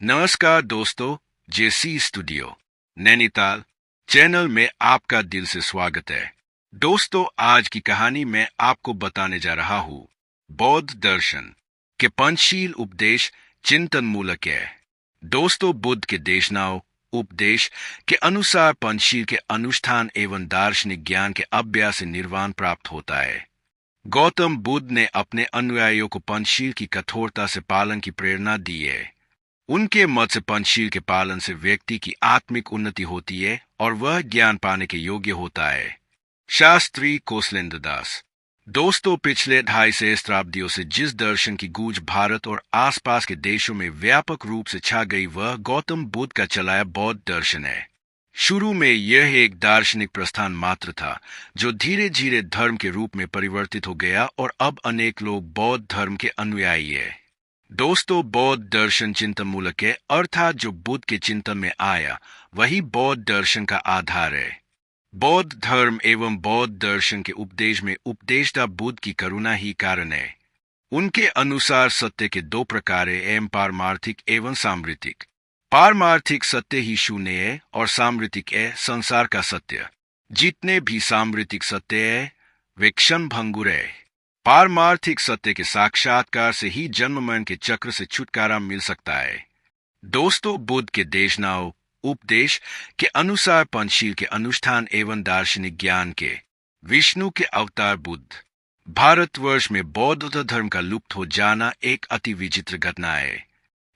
नमस्कार दोस्तों, जेसी studio Nainital channel में आपका दिल से स्वागत है। दोस्तों, आज की कहानी मैं आपको बताने जा रहा हूँ बौद्ध दर्शन के पंचशील उपदेश चिंतन मूलक है। दोस्तों, बुद्ध के देशनाओं उपदेश के अनुसार पंचशील के अनुष्ठान एवं दार्शनिक ज्ञान के अभ्यास से निर्वाण प्राप्त होता है। गौतम बुद्ध ने अपने अनुयायियों को पंचशील की कठोरता से पालन की प्रेरणा दी है। उनके मत से पंचशील के पालन से व्यक्ति की आत्मिक उन्नति होती है और वह ज्ञान पाने के योग्य होता है। शास्त्री कौशलेंद्र दास। दोस्तों, पिछले 250 सहस्त्राब्दियों से जिस दर्शन की गूंज भारत और आसपास के देशों में व्यापक रूप से छा गई, वह गौतम बुद्ध का चलाया बौद्ध दर्शन है। शुरू में यह एक दार्शनिक प्रस्थान मात्र था, जो धीरे धीरे धर्म के रूप में परिवर्तित हो गया और अब अनेक लोग बौद्ध धर्म के अनुयायी है। दोस्तों, बौद्ध दर्शन चिंतन मूलक है, अर्थात जो बुद्ध के चिंतन में आया वही बौद्ध दर्शन का आधार है। बौद्ध धर्म एवं बौद्ध दर्शन के उपदेश में उपदेष्टा बुद्ध की करुणा ही कारण है। उनके अनुसार सत्य के दो प्रकार हैं, पारमार्थिक एवं सामृतिक। पारमार्थिक सत्य ही शून्य है और सामृतिक है संसार का सत्य। जितने भी सामृतिक सत्य है वे क्षण भंगुर है। पारमार्थिक सत्य के साक्षात्कार से ही जन्म मरण के चक्र से छुटकारा मिल सकता है। दोस्तों, बुद्ध के देशनाओं उपदेश के अनुसार पंचशील के अनुष्ठान एवं दार्शनिक ज्ञान के विष्णु के अवतार बुद्ध। भारतवर्ष में बौद्ध धर्म का लुप्त हो जाना एक अति विचित्र घटना है।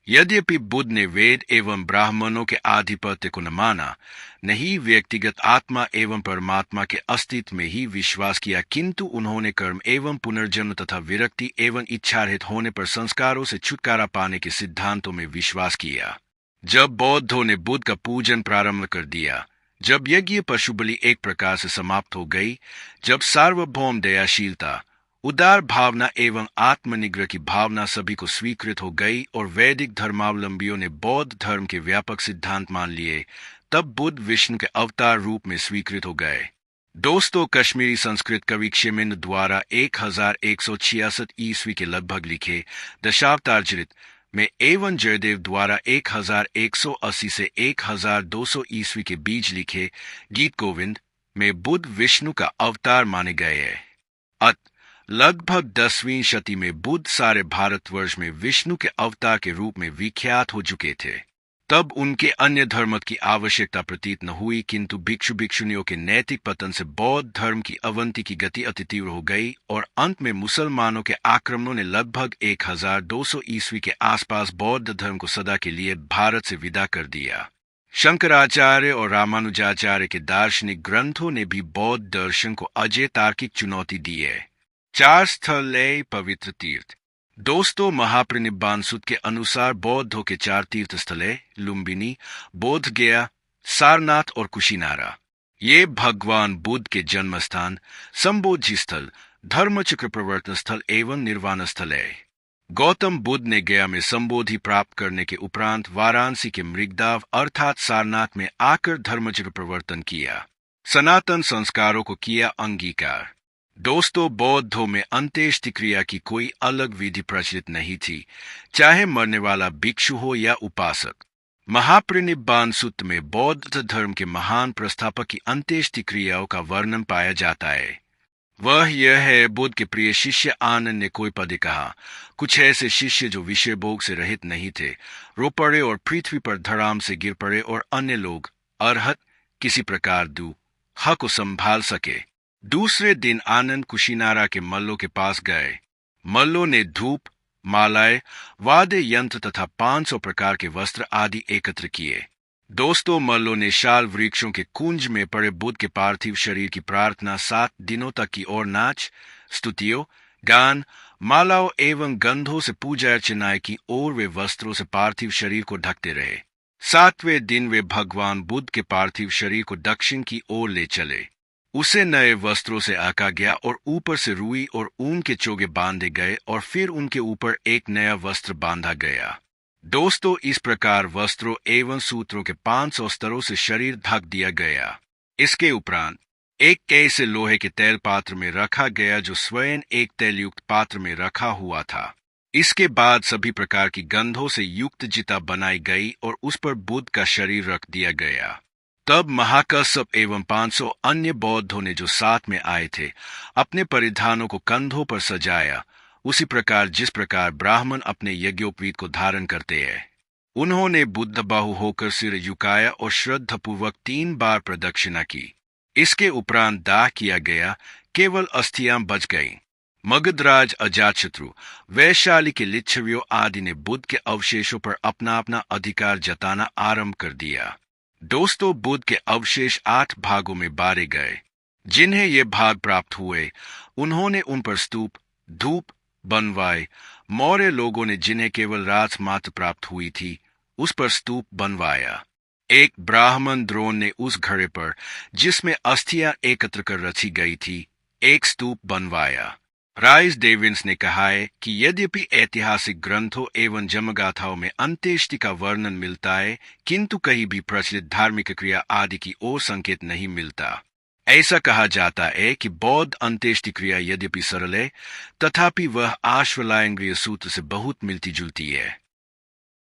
यद्यपि बुद्ध ने वेद एवं ब्राह्मणों के आधिपत्य को न माना, नहीं व्यक्तिगत आत्मा एवं परमात्मा के अस्तित्व में ही विश्वास किया, किंतु उन्होंने कर्म एवं पुनर्जन्म तथा विरक्ति एवं इच्छारहित होने पर संस्कारों से छुटकारा पाने के सिद्धांतों में विश्वास किया। जब बौद्धों ने बुद्ध का पूजन प्रारंभ कर दिया, जब यज्ञ पशु बलि एक प्रकार से समाप्त हो गई, जब सार्वभौम दयाशीलता, उदार भावना एवं आत्मनिग्रह की भावना सभी को स्वीकृत हो गई और वैदिक धर्मावलंबियों ने बौद्ध धर्म के व्यापक सिद्धांत मान लिए, तब बुद्ध विष्णु के अवतार रूप में स्वीकृत हो गए। दोस्तों, कश्मीरी संस्कृत कवि क्षेमेंद्र द्वारा 1166 ईस्वी के लगभग लिखे दशावतार चरित में एवं जयदेव द्वारा 1180 से 1200 ईस्वी के बीच लिखे गीत गोविंद में बुद्ध विष्णु का अवतार माने गए हैं। लगभग 10वीं शती में बुद्ध सारे भारतवर्ष में विष्णु के अवतार के रूप में विख्यात हो चुके थे। तब उनके अन्य धर्म की आवश्यकता प्रतीत न हुई, किंतु भिक्षु भिक्षुणियों के नैतिक पतन से बौद्ध धर्म की अवनति की गति अति तीव्र हो गई और अंत में मुसलमानों के आक्रमणों ने लगभग 1200 ईस्वी के आसपास बौद्ध धर्म को सदा के लिए भारत से विदा कर दिया। शंकराचार्य और रामानुजाचार्य के दार्शनिक ग्रंथों ने भी बौद्ध दर्शन को अजय तार्किक चुनौती दी है। 4 स्थल है पवित्र तीर्थ। दोस्तों, महापरिनिब्बाण सूत्र के अनुसार बौद्धों के 4 तीर्थ स्थल है लुम्बिनी, बोध गया, सारनाथ और कुशीनारा। ये भगवान बुद्ध के जन्म स्थान, संबोधि स्थल, धर्मचक्र प्रवर्तन स्थल एवं निर्वाण स्थल है। गौतम बुद्ध ने गया में संबोधि प्राप्त करने के उपरांत वाराणसी के मृगदाव अर्थात सारनाथ में आकर धर्मचक्र प्रवर्तन किया। सनातन संस्कारों को किया अंगीकार। दोस्तों, बौद्धों में अंत्येष्टि क्रिया की कोई अलग विधि प्रचलित नहीं थी, चाहे मरने वाला भिक्षु हो या उपासक। महापरिनिब्बाण सूत्र में बौद्ध धर्म के महान प्रस्थापक की अंत्येष्टि क्रियाओं का वर्णन पाया जाता है। वह यह है, बुद्ध के प्रिय शिष्य आनंद ने कोई पदे कहा, कुछ ऐसे शिष्य जो विषय भोग से रहित नहीं थे रो पड़े और पृथ्वी पर धड़ाम से गिर पड़े और अन्य लोग अरहत किसी प्रकार दुख को संभाल सके। दूसरे दिन आनंद कुशीनारा के मल्लों के पास गए। मल्लों ने धूप, मालाएं, वाद्य यंत्र तथा 500 प्रकार के वस्त्र आदि एकत्र किए। दोस्तों, मल्लों ने शाल वृक्षों के कुंज में पड़े बुद्ध के पार्थिव शरीर की प्रार्थना 7 दिनों तक की और नाच, स्तुतियों, गान, मालाओं एवं गंधों से पूजा अर्चना की और वे वस्त्रों से पार्थिव शरीर को ढकते रहे। 7वें दिन वे भगवान बुद्ध के पार्थिव शरीर को दक्षिण की ओर ले चले। उसे नए वस्त्रों से आका गया और ऊपर से रुई और ऊन के चोगे बांधे गए और फिर उनके ऊपर एक नया वस्त्र बांधा गया। दोस्तों, इस प्रकार वस्त्रों एवं सूत्रों के 500 स्तरों से शरीर ढक दिया गया। इसके उपरांत एक ऐसे लोहे के तैल पात्र में रखा गया जो स्वयं एक तैलयुक्त पात्र में रखा हुआ था। इसके बाद सभी प्रकार की गंधों से युक्त चिता बनाई गई और उस पर बुद्ध का शरीर रख दिया गया। तब महाकश्यप एवं 500 अन्य बौद्धों ने जो साथ में आए थे अपने परिधानों को कंधों पर सजाया, उसी प्रकार जिस प्रकार ब्राह्मण अपने यज्ञोपवीत को धारण करते हैं। उन्होंने बुद्ध बाहु होकर सिर झुकाया और श्रद्धापूर्वक 3 बार प्रदक्षिणा की। इसके उपरांत दाह किया गया, केवल अस्थियां बच गईं। मगधराज अजातशत्रु, वैशाली के लिच्छवियों आदि ने बुद्ध के अवशेषों पर अपना अपना अधिकार जताना आरंभ कर दिया। दोस्तों, बुद्ध के अवशेष 8 भागों में बांटे गए। जिन्हें ये भाग प्राप्त हुए, उन्होंने उन पर स्तूप, धूप बनवाए। मौर्य लोगों ने जिन्हें केवल राज मात्र प्राप्त हुई थी, उस पर स्तूप बनवाया। एक ब्राह्मण द्रोण ने उस घड़े पर, जिसमें अस्थियां एकत्र कर रखी गई थी, एक स्तूप बनवाया। राइस डेविंस ने कहा है कि यद्यपि ऐतिहासिक ग्रंथों एवं जमगाथाओं में अंत्येष्टि का वर्णन मिलता है, किंतु कहीं भी प्रचलित धार्मिक क्रिया आदि की ओर संकेत नहीं मिलता। ऐसा कहा जाता है कि बौद्ध अंत्येष्टि क्रिया यद्यपि सरल है, तथापि वह आश्वलायन गृह सूत्र से बहुत मिलती जुलती है।